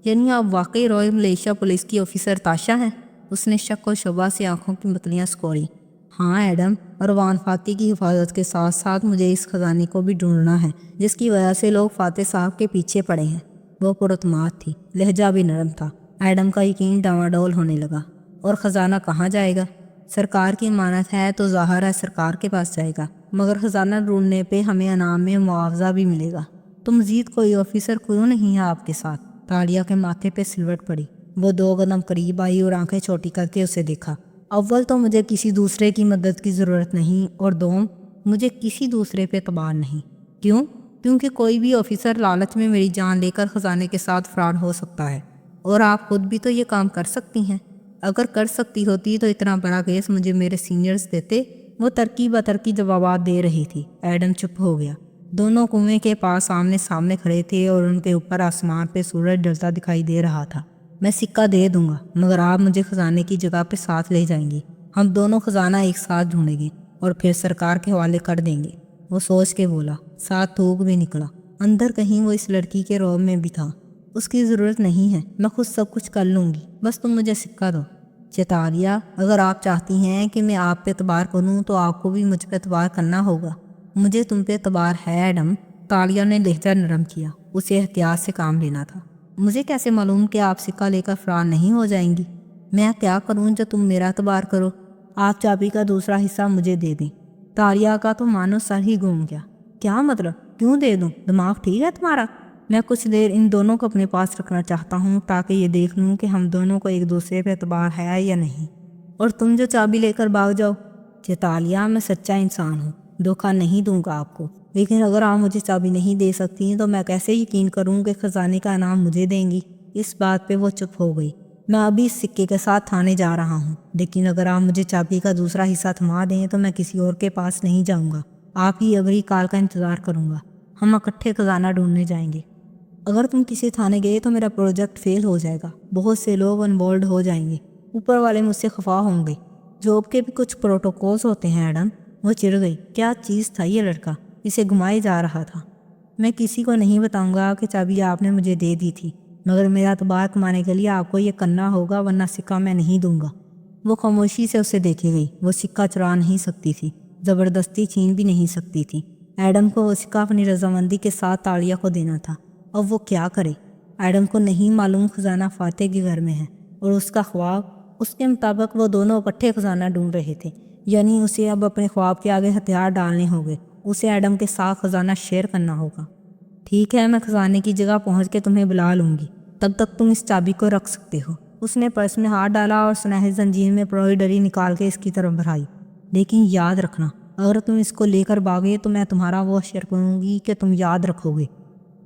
یعنی آپ واقعی رائل ملیشیا پولیس کی آفیسر تاشا ہیں؟ اس نے شک و شبہ سے آنکھوں کی متلیاں سکوڑی۔ ہاں ایڈم، اور وان فاتح کی حفاظت کے ساتھ ساتھ مجھے اس خزانے کو بھی ڈھونڈنا ہے جس کی وجہ سے لوگ فاتح صاحب کے پیچھے پڑے ہیں۔ وہ پراعتماد تھی، لہجہ بھی نرم تھا۔ ایڈم کا یقین ڈاواڈول ہونے لگا۔ اور خزانہ کہاں جائے گا؟ سرکار کی امانت ہے تو ظاہر ہے سرکار کے پاس جائے گا، مگر خزانہ ڈھونڈنے پہ ہمیں انعام میں معاوضہ بھی ملے گا۔ تو مزید کوئی آفیسر کیوں نہیں ہے آپ کے ساتھ؟ تالیہ کے ماتھے پہ سلوٹ پڑی۔ وہ 2 قدم قریب آئی اور آنکھیں چھوٹی کر کے اسے دیکھا۔ اول تو مجھے کسی دوسرے کی مدد کی ضرورت نہیں، اور دوم مجھے کسی دوسرے پہ اعتبار نہیں۔ کیوں؟ کیونکہ کوئی بھی آفیسر لالچ میں میری جان لے کر خزانے کے ساتھ فرار ہو سکتا ہے، اور آپ خود بھی تو یہ کام کر سکتی ہیں۔ اگر کر سکتی ہوتی تو اتنا بڑا کیس مجھے میرے سینئرز دیتے۔ وہ ترقی بترقی جوابات دے رہی تھی۔ ایڈم چپ ہو گیا۔ دونوں کنویں کے پاس آمنے سامنے کھڑے تھے اور ان کے اوپر آسمان پہ سورج ڈلتا دکھائی دے رہا تھا۔ میں سکہ دے دوں گا، مگر آپ مجھے خزانے کی جگہ پہ ساتھ لے جائیں گی۔ ہم دونوں خزانہ ایک ساتھ ڈھونڈیں گے اور پھر سرکار کے حوالے کر دیں گے۔ وہ سوچ کے بولا، ساتھ تھوک بھی نکلا۔ اندر کہیں وہ اس لڑکی کے رعب میں بھی تھا۔ اس کی ضرورت نہیں ہے، میں خود سب کچھ کر لوں گی، بس تم مجھے سکہ دو۔ چیتالیہ، اگر آپ چاہتی ہیں کہ میں آپ پہ اعتبار کروں تو آپ کو بھی مجھ پہ اعتبار کرنا ہوگا۔ مجھے تم پہ اعتبار ہے ایڈم۔ تالیہ نے لہجہ نرم کیا۔ اسے احتیاط سے کام لینا تھا۔ مجھے کیسے معلوم کہ آپ سکہ لے کر فرار نہیں ہو جائیں گی؟ میں کیا کروں جو تم میرا اعتبار کرو؟ آپ چابی کا دوسرا حصہ مجھے دے دیں۔ تالیہ کا تو مانو سر ہی گھوم گیا۔ کیا مطلب؟ کیوں دے دوں؟ دماغ ٹھیک ہے تمہارا؟ میں کچھ دیر ان دونوں کو اپنے پاس رکھنا چاہتا ہوں تاکہ یہ دیکھ لوں کہ ہم دونوں کو ایک دوسرے پہ اعتبار ہے یا نہیں، اور تم جو چابی لے کر بھاگ جاؤ۔ چیتالیہ، میں سچا انسان ہوں، دھوکہ نہیں دوں گا آپ کو، لیکن اگر آپ مجھے چابی نہیں دے سکتی تو میں کیسے یقین کروں کہ خزانے کا انعام مجھے دیں گی؟ اس بات پہ وہ چپ ہو گئی۔ میں ابھی اس سکے کے ساتھ تھانے جا رہا ہوں، لیکن اگر آپ مجھے چابی کا دوسرا حصہ تھما دیں تو میں کسی اور کے پاس نہیں جاؤں گا، آپ ہی اگلی کال کا انتظار کروں گا۔ ہم اکٹھے خزانہ ڈھونڈنے جائیں گے۔ اگر تم کسی تھانے گئے تو میرا پروجیکٹ فیل ہو جائے گا، بہت سے لوگ انوالوڈ ہو جائیں گے، اوپر والے مجھ سے خفا ہوں گے۔ جاب کے بھی کچھ پروٹوکولز ہوتے ہیں ایڈم۔ وہ چڑ گئی۔ کیا چیز تھا یہ لڑکا؟ اسے گھمائے جا رہا تھا۔ میں کسی کو نہیں بتاؤں گا کہ چابی آپ نے مجھے دے دی تھی، مگر میرا اعتبار کمانے کے لیے آپ کو یہ کرنا ہوگا، ورنہ سکہ میں نہیں دوں گا۔ وہ خاموشی سے اسے دیکھے گئی۔ وہ سکہ چرا نہیں سکتی تھی، زبردستی چھین بھی نہیں سکتی تھی۔ ایڈم کو وہ سکہ اپنی رضامندی کے ساتھ تالیہ کو دینا تھا۔ اب وہ کیا کرے؟ ایڈم کو نہیں معلوم خزانہ فاتح کے گھر میں ہے، اور اس کا خواب، اس کے مطابق وہ دونوں اکٹھے خزانہ ڈھونڈ رہے تھے، یعنی اسے اب اپنے خواب کے آگے ہتھیار ڈالنے ہوں گے اسے ایڈم کے ساتھ خزانہ شیئر کرنا ہوگا۔ ٹھیک ہے، میں خزانے کی جگہ پہنچ کے تمہیں بلا لوں گی، تب تک تم اس چابی کو رکھ سکتے ہو۔ اس نے پرس میں ہاتھ ڈالا اور سنہری زنجیر میں پروئی ڈری نکال کے اس کی طرف بڑھائی۔ لیکن یاد رکھنا، اگر تم اس کو لے کر بھاگے تو میں تمہارا وہ شیئر کروں گی کہ تم یاد رکھو گے۔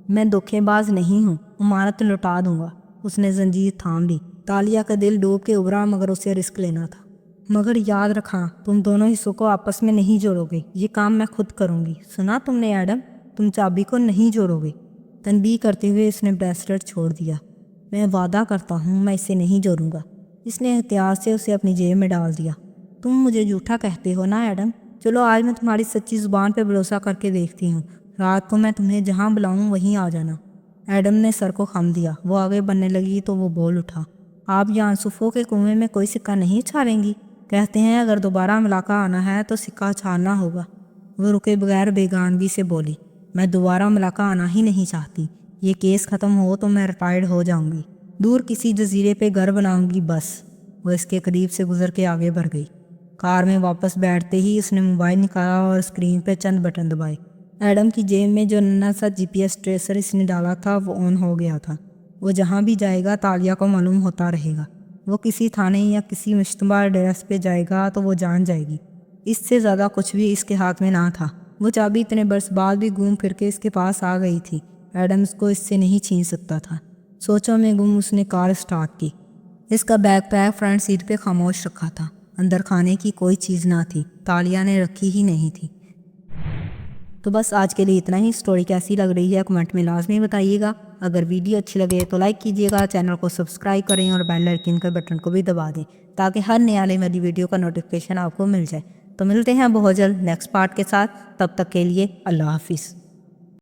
میں دھوکے باز نہیں ہوں، امانت لوٹا دوں گا۔ اس نے زنجیر تھام لی۔ تالیہ کا دل ڈوب کے ابھرا، مگر اسے رسک لینا تھا۔ مگر یاد رکھا، تم دونوں حصوں کو آپس میں نہیں جوڑو گے، یہ کام میں خود کروں گی، سنا تم نے ایڈم؟ تم چابی کو نہیں جوڑو گے۔ تنبیہ کرتے ہوئے اس نے بریسلیٹ چھوڑ دیا۔ میں وعدہ کرتا ہوں میں اسے نہیں جوڑوں گا۔ اس نے احتیاط سے اسے اپنی جیب میں ڈال دیا۔ تم مجھے جھوٹا کہتے ہو نا ایڈم؟ چلو آج میں تمہاری سچی زبان پہ بھروسہ کر کے دیکھتی ہوں۔ رات کو میں تمہیں جہاں بلاؤں وہیں آ جانا۔ ایڈم نے سر کو خم دیا۔ وہ آگے بڑھنے لگی تو وہ بول اٹھا، آپ یہاں صفو کے کنویں میں کوئی سکہ نہیں چھاڑیں گی؟ کہتے ہیں اگر دوبارہ ملاقہ آنا ہے تو سکہ چھاڑنا ہوگا۔ وہ رکے بغیر بیگانگی سے بولی، میں دوبارہ ملاقہ آنا ہی نہیں چاہتی۔ یہ کیس ختم ہو تو میں ریٹائرڈ ہو جاؤں گی، دور کسی جزیرے پہ گھر بناؤں گی بس۔ وہ اس کے قریب سے گزر کے آگے بڑھ گئی۔ کار میں واپس بیٹھتے ہی اس نے موبائل نکالا اور اسکرین پہ چند بٹن دبائے۔ ایڈم کی جیب میں جو ننھا سا جی پی ایس ٹریسر اس نے ڈالا تھا وہ آن ہو گیا تھا۔ وہ جہاں بھی جائے گا تالیہ کو معلوم ہوتا رہے گا۔ وہ کسی تھانے یا کسی مشتبہ ایڈریس پہ جائے گا تو وہ جان جائے گی۔ اس سے زیادہ کچھ بھی اس کے ہاتھ میں نہ تھا۔ وہ چابی اتنے برس بعد بھی گھوم پھر کے اس کے پاس آ گئی تھی۔ ایڈم اس کو اس سے نہیں چھین سکتا تھا۔ سوچوں میں گم اس نے کار اسٹارٹ کی۔ اس کا بیگ پیک فرنٹ سیٹ پہ خاموش رکھا تھا۔ اندر کھانے کی کوئی چیز نہ تھی، تالیہ نے رکھی ہی نہیں تھی۔ تو بس آج کے لیے اتنا ہی۔ اسٹوری کیسی لگ رہی ہے کمنٹ میں لازمی بتائیے گا۔ اگر ویڈیو اچھی لگے تو لائک کیجیے گا، چینل کو سبسکرائب کریں اور بیل آئیکن کے بٹن کو بھی دبا دیں تاکہ ہر نئی آنے والی ویڈیو کا نوٹیفیکیشن آپ کو مل جائے۔ تو ملتے ہیں بہت جلد نیکسٹ پارٹ کے ساتھ، تب تک کے لیے اللہ حافظ۔